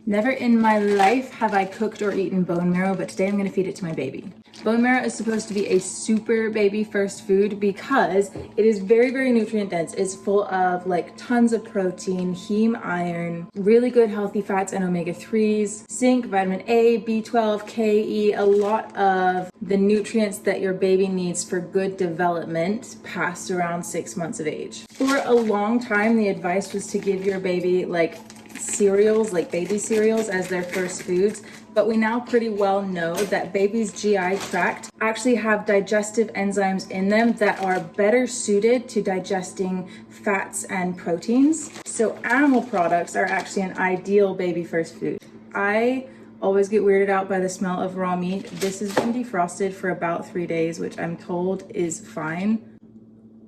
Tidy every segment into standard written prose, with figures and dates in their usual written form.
Never in my life have I cooked or eaten bone marrow, but today I'm gonna feed it to my baby. Bone marrow is supposed to be a super baby first food because it is very, very nutrient dense. It's full of like tons of protein, heme iron, really good healthy fats and omega-3s, zinc, vitamin A, B12, K, E, a lot of the nutrients that your baby needs for good development past around 6 months of age. For a long time, the advice was to give your baby like cereals, like baby cereals, as their first foods, but we now pretty well know that baby's GI tract actually have digestive enzymes in them that are better suited to digesting fats and proteins. So animal products are actually an ideal baby first food. I always get weirded out by the smell of raw meat. This has been defrosted for about 3 days, which I'm told is fine.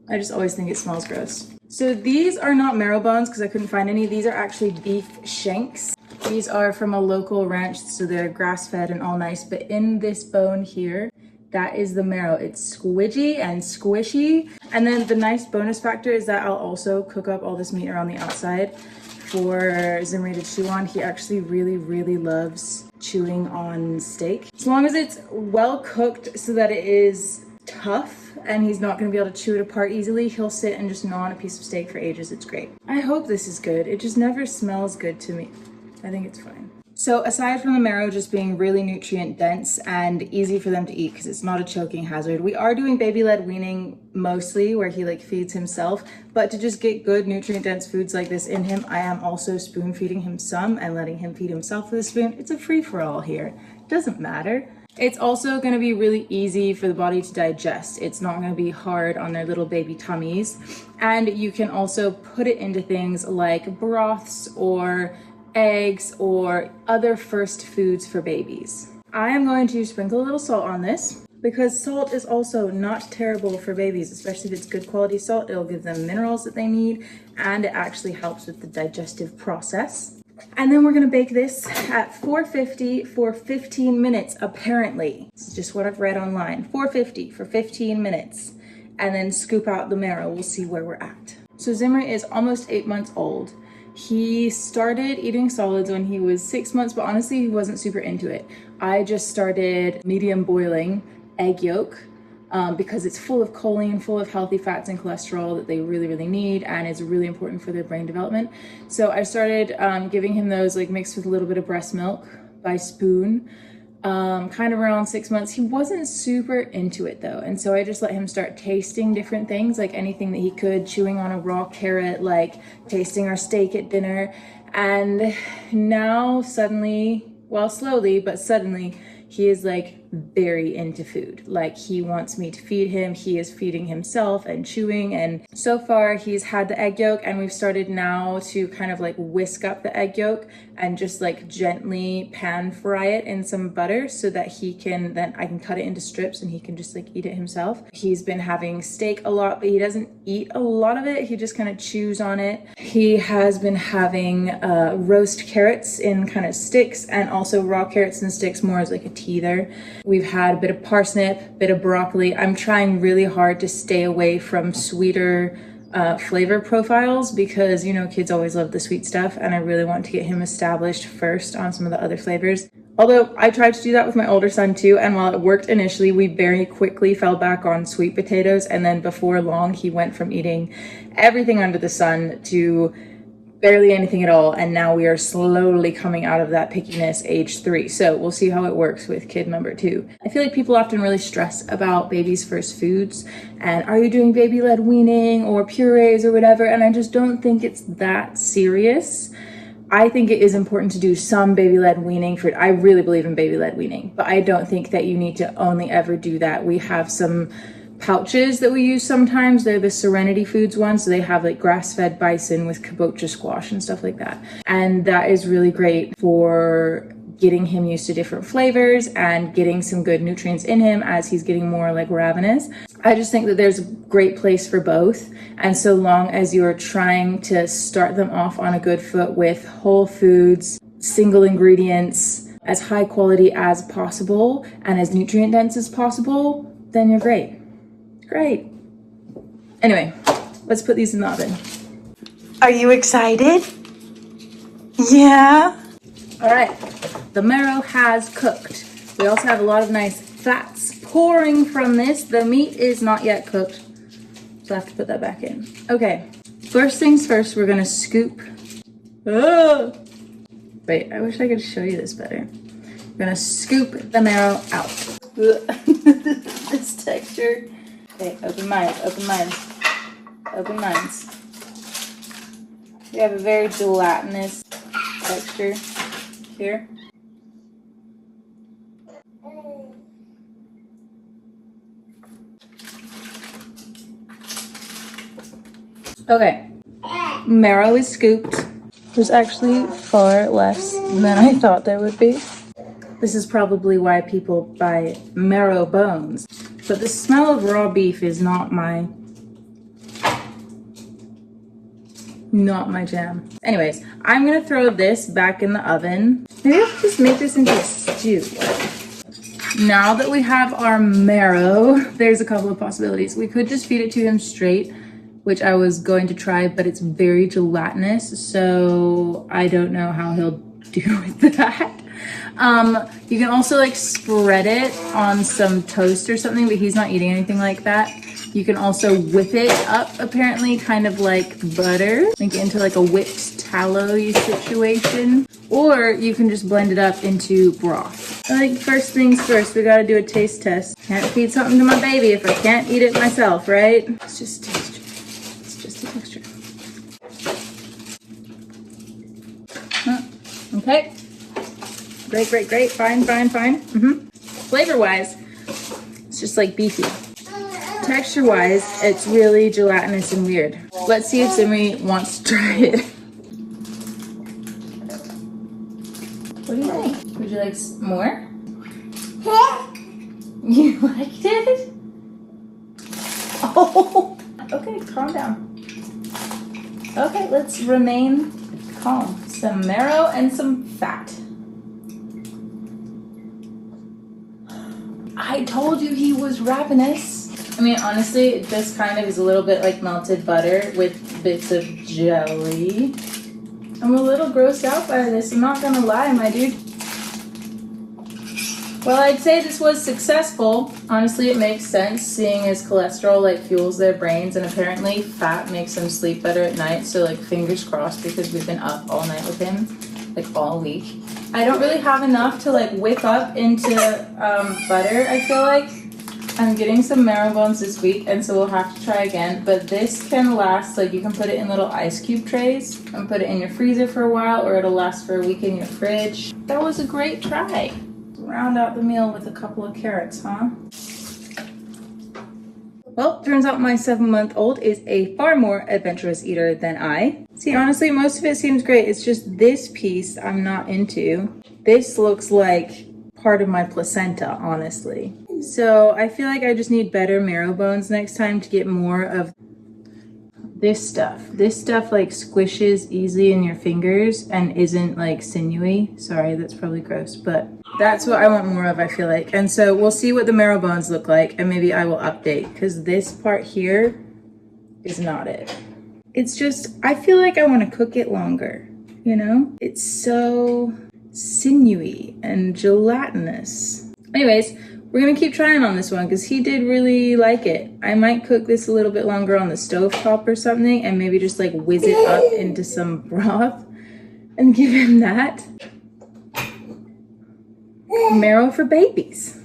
I just always think it smells gross. So these are not marrow bones because I couldn't find any. These are actually beef shanks. These are from a local ranch, so they're grass-fed and all nice. But in this bone here, that is the marrow. It's squidgy and squishy. And then the nice bonus factor is that I'll also cook up all this meat around the outside for Zimri to chew on. He actually really, really loves chewing on steak. As long as it's well cooked so that it is tough and he's not going to be able to chew it apart easily, he'll sit and just gnaw on a piece of steak for ages. It's great. I hope this is good. It just never smells good to me. I think it's fine. So aside from the marrow just being really nutrient dense and easy for them to eat because it's not a choking hazard, we are doing baby-led weaning mostly where he like feeds himself, but to just get good nutrient dense foods like this in him, I am also spoon feeding him some and letting him feed himself with a spoon. It's a free-for-all here. It doesn't matter. It's also going to be really easy for the body to digest. It's not going to be hard on their little baby tummies. And you can also put it into things like broths or eggs or other first foods for babies. I am going to sprinkle a little salt on this because salt is also not terrible for babies, especially if it's good quality salt. It'll give them minerals that they need and it actually helps with the digestive process. And then we're gonna bake this at 450 for 15 minutes, apparently. This is just what I've read online. 450 for 15 minutes. And then scoop out the marrow. We'll see where we're at. So Zimri is almost 8 months old. He started eating solids when he was 6 months, but honestly, he wasn't super into it. I just started medium boiling egg yolk because it's full of choline, full of healthy fats and cholesterol that they really, really need, and it's really important for their brain development. So I started giving him those like mixed with a little bit of breast milk by spoon, kind of around 6 months. He wasn't super into it though, and so I just let him start tasting different things, like anything that he could, chewing on a raw carrot, like tasting our steak at dinner. And now suddenly, well, slowly but suddenly, he is like very into food. Like he wants me to feed him. He is feeding himself and chewing. And so far he's had the egg yolk, and we've started now to kind of like whisk up the egg yolk and just like gently pan fry it in some butter so that he can, then I can cut it into strips and he can just like eat it himself. He's been having steak a lot, but he doesn't eat a lot of it. He just kind of chews on it. He has been having roast carrots in kind of sticks, and also raw carrots and sticks more as like a teether. We've had a bit of parsnip, bit of broccoli. I'm trying really hard to stay away from sweeter flavor profiles because, you know, kids always love the sweet stuff, and I really want to get him established first on some of the other flavors. Although I tried to do that with my older son too, and while it worked initially, we very quickly fell back on sweet potatoes, and then before long he went from eating everything under the sun to barely anything at all, and now we are slowly coming out of that pickiness age 3. So we'll see how it works with kid number 2. I feel like people often really stress about babies' first foods and are you doing baby-led weaning or purees or whatever, and I just don't think it's that serious. I think it is important to do some baby-led weaning for, I really believe in baby-led weaning, but I don't think that you need to only ever do that. We have some pouches that we use sometimes. They're the Serenity Foods ones, so they have like grass-fed bison with kabocha squash and stuff like that, and that is really great for getting him used to different flavors and getting some good nutrients in him as he's getting more like ravenous. I just think that there's a great place for both, and so long as you're trying to start them off on a good foot with whole foods, single ingredients, as high quality as possible and as nutrient dense as possible, then you're great. Great. Anyway, let's put these in the oven. Are you excited? Yeah? All right, the marrow has cooked. We also have a lot of nice fats pouring from this. The meat is not yet cooked, so I have to put that back in. Okay, first things first, we're gonna scoop. Oh. Wait, I wish I could show you this better. We're gonna scoop the marrow out. This texture. Okay, open minds, open minds, open minds. We have a very gelatinous texture here. Okay, marrow is scooped. There's actually far less than I thought there would be. This is probably why people buy marrow bones. But the smell of raw beef is not my jam. Anyways, I'm gonna throw this back in the oven. Maybe I'll just make this into a stew. Now that we have our marrow, there's a couple of possibilities. We could just feed it to him straight, which I was going to try, but it's very gelatinous, so I don't know how he'll do with that. You can also like spread it on some toast or something, but he's not eating anything like that. You can also whip it up, apparently, kind of like butter, make it into like a whipped tallow-y situation. Or you can just blend it up into broth. I think first things first, we gotta do a taste test. Can't feed something to my baby if I can't eat it myself, right? It's just texture. It's just a texture. Okay. Great, great, great. Fine, fine, fine. Flavor-wise, it's just like beefy. Texture-wise, it's really gelatinous and weird. Let's see if Zimri wants to try it. What do you think? Would you like more? You liked it? Oh, okay, calm down. Okay, let's remain calm. Some marrow and some fat. I told you he was ravenous. I mean, honestly, it just kind of is a little bit like melted butter with bits of jelly. I'm a little grossed out by this, I'm not gonna lie, my dude. Well, I'd say this was successful. Honestly, it makes sense, seeing as cholesterol like fuels their brains, and apparently fat makes them sleep better at night, so like fingers crossed, because we've been up all night with him, like all week. I don't really have enough to like whip up into butter, I feel like. I'm getting some marrow bones this week, and so we'll have to try again, but this can last, like you can put it in little ice cube trays and put it in your freezer for a while, or it'll last for a week in your fridge. That was a great try. Round out the meal with a couple of carrots, huh? Well, turns out my 7-month-old is a far more adventurous eater than I. See, honestly, most of it seems great. It's just this piece I'm not into. This looks like part of my placenta, honestly. So I feel like I just need better marrow bones next time to get more of this stuff. This stuff like squishes easily in your fingers and isn't like sinewy. Sorry, that's probably gross, but that's what I want more of, I feel like. And so we'll see what the marrow bones look like, and maybe I will update, because this part here is not it. It's just, I feel like I want to cook it longer, you know? It's so sinewy and gelatinous. Anyways, we're gonna keep trying on this one because he did really like it. I might cook this a little bit longer on the stove top or something, and maybe just like whiz it up into some broth and give him that. Marrow for babies.